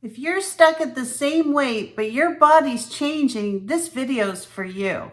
If you're stuck at the same weight, but your body's changing, this video's for you.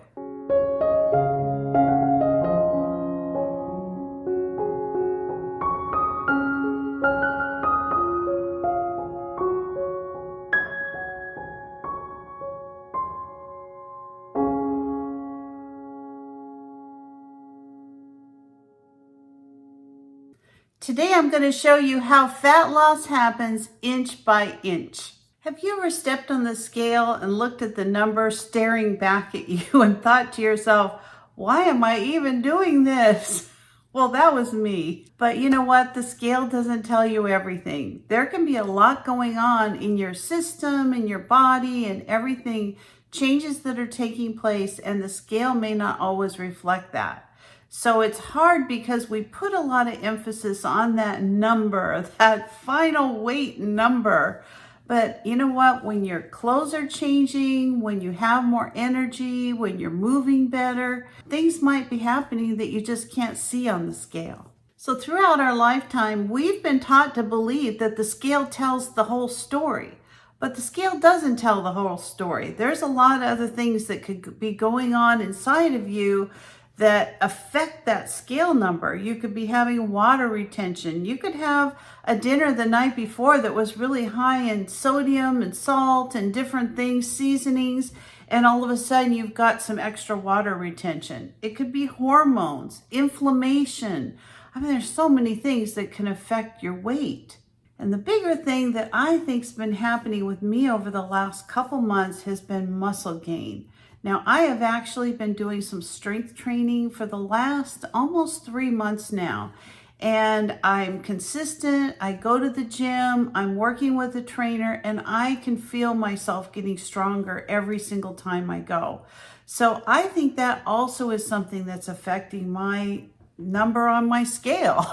Today I'm going to show you how fat loss happens inch by inch. Have you ever stepped on the scale and looked at the number staring back at you and thought to yourself, why am I even doing this? Well, that was me. But you know what? The scale doesn't tell you everything. There can be a lot going on in your system, in your body, and everything, changes that are taking place, and the scale may not always reflect that. So it's hard because we put a lot of emphasis on that number, that final weight number. But you know what? When your clothes are changing, when you have more energy, when you're moving better, things might be happening that you just can't see on the scale. So throughout our lifetime, we've been taught to believe that the scale tells the whole story. But the scale doesn't tell the whole story. There's a lot of other things that could be going on inside of you that affect that scale number. You could be having water retention. You could have a dinner the night before that was really high in sodium and salt and different things, seasonings, and all of a sudden you've got some extra water retention. It could be hormones, inflammation. I mean, there's so many things that can affect your weight. And the bigger thing that I think's been happening with me over the last couple months has been muscle gain. Now, I have actually been doing some strength training for the last almost 3 months now, and I'm consistent. I go to the gym, I'm working with a trainer, and I can feel myself getting stronger every single time I go. So I think that also is something that's affecting my number on my scale.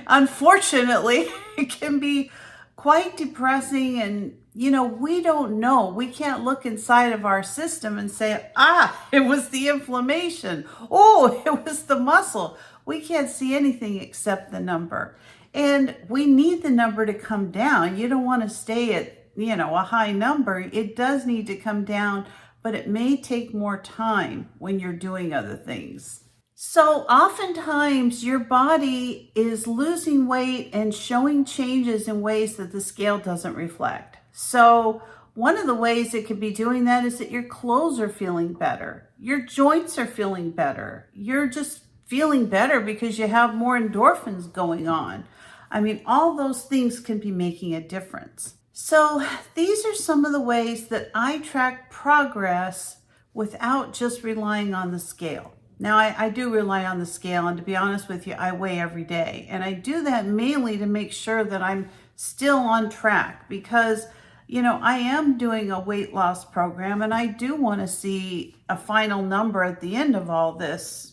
Unfortunately, it can be quite depressing, and we don't know. We can't look inside of our system and say, it was the inflammation. Oh, it was the muscle. We can't see anything except the number. And we need the number to come down. You don't want to stay at, a high number. It does need to come down, but it may take more time when you're doing other things. So oftentimes your body is losing weight and showing changes in ways that the scale doesn't reflect. So one of the ways it could be doing that is that your clothes are feeling better. Your joints are feeling better. You're just feeling better because you have more endorphins going on. I mean, all those things can be making a difference. So these are some of the ways that I track progress without just relying on the scale. Now, I do rely on the scale, and to be honest with you, I weigh every day. And I do that mainly to make sure that I'm still on track because, I am doing a weight loss program, and I do want to see a final number at the end of all this,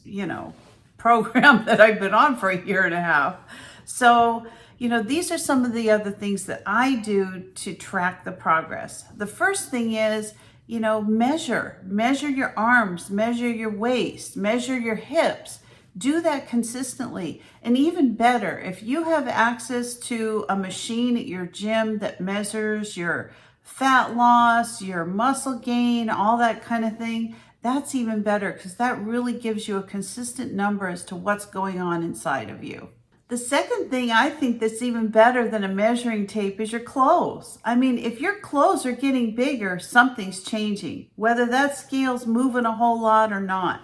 program that I've been on for a year and a half. So, these are some of the other things that I do to track the progress. The first thing is, measure your arms, measure your waist, measure your hips. Do that consistently. And even better, if you have access to a machine at your gym that measures your fat loss, your muscle gain, all that kind of thing, that's even better because that really gives you a consistent number as to what's going on inside of you. The second thing I think that's even better than a measuring tape is your clothes. I mean, if your clothes are getting bigger, something's changing, whether that scale's moving a whole lot or not.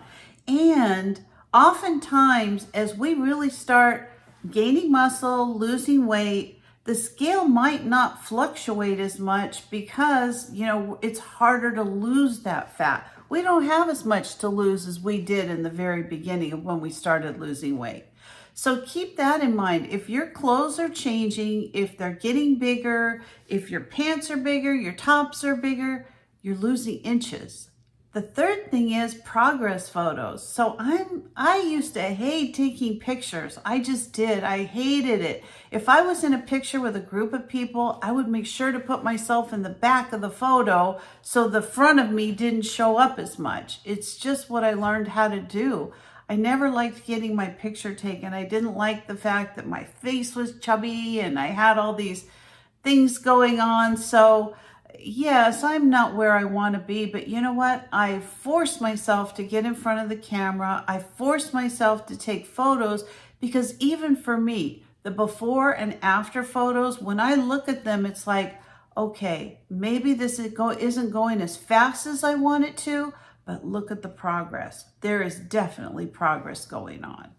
And oftentimes, as we really start gaining muscle, losing weight, the scale might not fluctuate as much because, it's harder to lose that fat. We don't have as much to lose as we did in the very beginning of when we started losing weight. So keep that in mind. If your clothes are changing, if they're getting bigger, if your pants are bigger, your tops are bigger, you're losing inches. The third thing is progress photos. So I used to hate taking pictures. I just did. I hated it. If I was in a picture with a group of people, I would make sure to put myself in the back of the photo so the front of me didn't show up as much. It's just what I learned how to do. I never liked getting my picture taken. I didn't like the fact that my face was chubby and I had all these things going on. So yes, I'm not where I want to be, but you know what? I forced myself to get in front of the camera. I forced myself to take photos because even for me, the before and after photos, when I look at them, it's like, okay, maybe this isn't going as fast as I want it to, but look at the progress. There is definitely progress going on.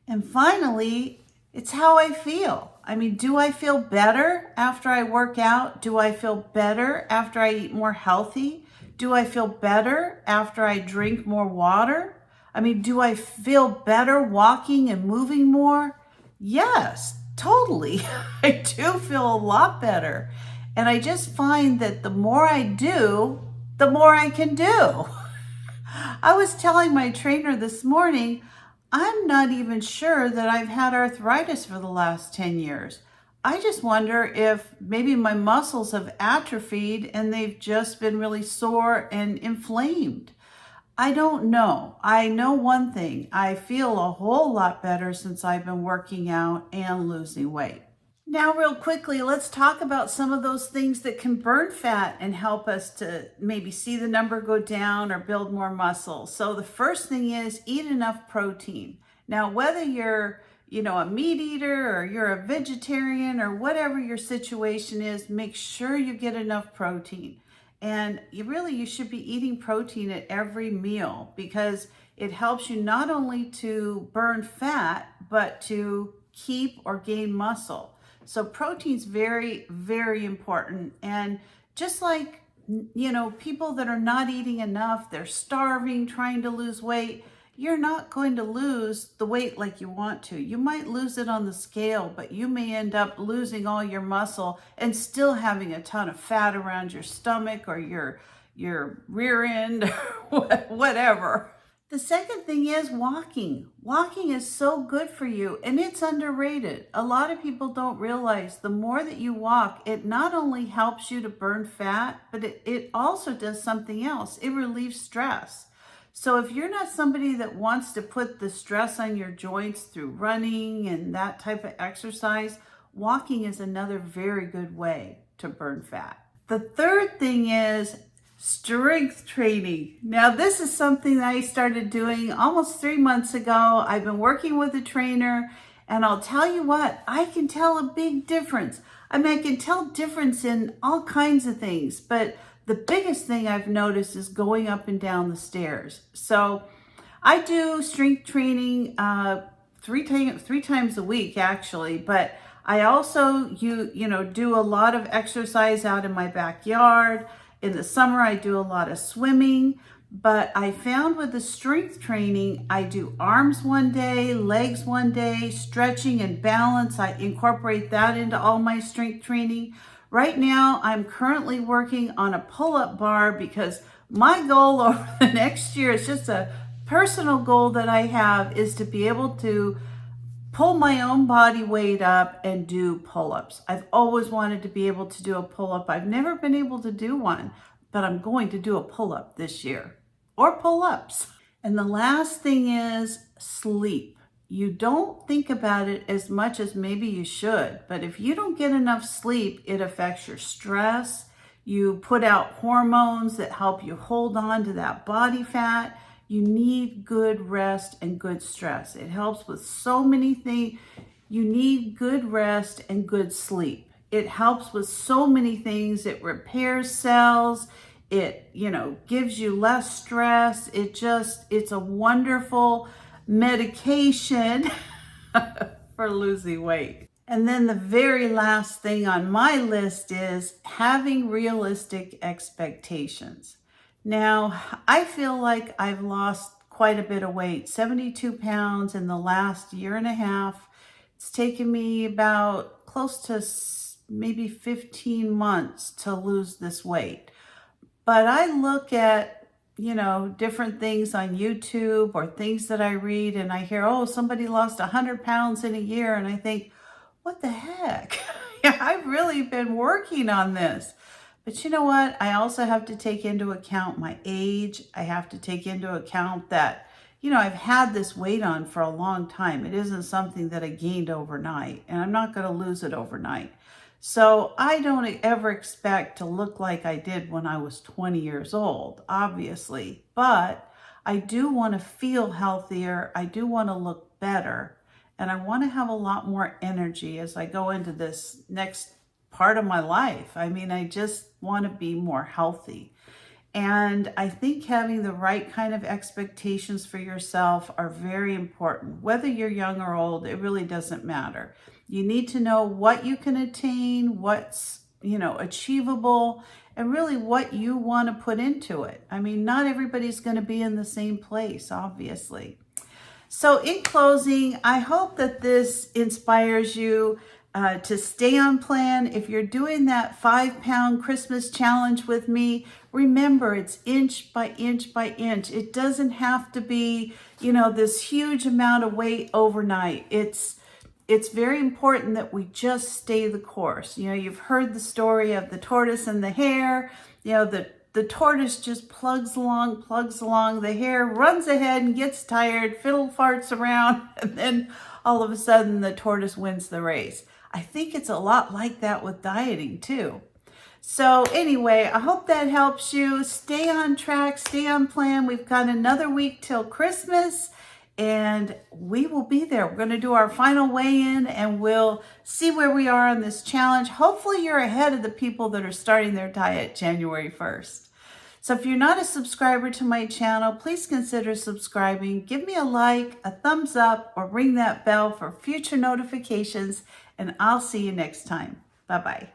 And finally, it's how I feel. I mean, do I feel better after I work out? Do I feel better after I eat more healthy? Do I feel better after I drink more water? I mean, do I feel better walking and moving more? Yes, totally. I do feel a lot better. And I just find that the more I do, the more I can do. I was telling my trainer this morning, I'm not even sure that I've had arthritis for the last 10 years. I just wonder if maybe my muscles have atrophied and they've just been really sore and inflamed. I don't know. I know one thing. I feel a whole lot better since I've been working out and losing weight. Now, real quickly, let's talk about some of those things that can burn fat and help us to maybe see the number go down or build more muscle. So the first thing is eat enough protein. Now, whether you're, a meat eater or you're a vegetarian or whatever your situation is, make sure you get enough protein. And you should be eating protein at every meal because it helps you not only to burn fat, but to keep or gain muscle. So protein's very, very important. And just like, people that are not eating enough, they're starving, trying to lose weight, you're not going to lose the weight like you want to. You might lose it on the scale, but you may end up losing all your muscle and still having a ton of fat around your stomach or your rear end, whatever. The second thing is walking. Walking is so good for you and it's underrated. A lot of people don't realize the more that you walk, it not only helps you to burn fat, but it also does something else. It relieves stress. So if you're not somebody that wants to put the stress on your joints through running and that type of exercise, walking is another very good way to burn fat. The third thing is strength training. Now, this is something that I started doing almost 3 months ago. I've been working with a trainer, and I'll tell you what, I can tell a big difference. I mean, I can tell difference in all kinds of things, but the biggest thing I've noticed is going up and down the stairs. So I do strength training three times a week, actually, but I also do a lot of exercise out in my backyard. In the summer, I do a lot of swimming, but I found with the strength training, I do arms one day, legs one day, stretching and balance. I incorporate that into all my strength training. Right now, I'm currently working on a pull-up bar because my goal over the next year, it's just a personal goal that I have, is to be able to pull my own body weight up and do pull-ups. I've always wanted to be able to do a pull-up. I've never been able to do one, but I'm going to do a pull-up this year, or pull-ups. And the last thing is sleep. You don't think about it as much as maybe you should, but if you don't get enough sleep, it affects your stress. You put out hormones that help you hold on to that body fat. You need good rest and good stress. It helps with so many things. You need good rest and good sleep. It helps with so many things. It repairs cells. It, gives you less stress. It's a wonderful medication for losing weight. And then the very last thing on my list is having realistic expectations. Now, I feel like I've lost quite a bit of weight, 72 pounds in the last year and a half. It's taken me about close to maybe 15 months to lose this weight. But I look at, different things on YouTube or things that I read, and I hear, oh, somebody lost 100 pounds in a year. And I think, what the heck? I've really been working on this. But you know what? I also have to take into account my age. I have to take into account that, I've had this weight on for a long time. It isn't something that I gained overnight, and I'm not going to lose it overnight. So I don't ever expect to look like I did when I was 20 years old, obviously, but I do want to feel healthier. I do want to look better, and I want to have a lot more energy as I go into this next part of my life. I mean, I just want to be more healthy. And I think having the right kind of expectations for yourself are very important. Whether you're young or old, it really doesn't matter. You need to know what you can attain, what's, achievable, and really what you want to put into it. I mean, not everybody's going to be in the same place, obviously. So, in closing, I hope that this inspires you to stay on plan. If you're doing that 5-pound Christmas challenge with me, remember it's inch by inch by inch. It doesn't have to be, this huge amount of weight overnight. It's very important that we just stay the course. You've heard the story of the tortoise and the hare. The tortoise just plugs along. The hare runs ahead and gets tired, fiddle farts around, and then all of a sudden the tortoise wins the race. I think it's a lot like that with dieting too. So anyway, I hope that helps you. Stay on track, stay on plan. We've got another week till Christmas, and we will be there. We're going to do our final weigh-in, and we'll see where we are on this challenge. Hopefully you're ahead of the people that are starting their diet January 1st. So if you're not a subscriber to my channel, please consider subscribing. Give me a like, a thumbs up, or ring that bell for future notifications, and I'll see you next time. Bye-bye.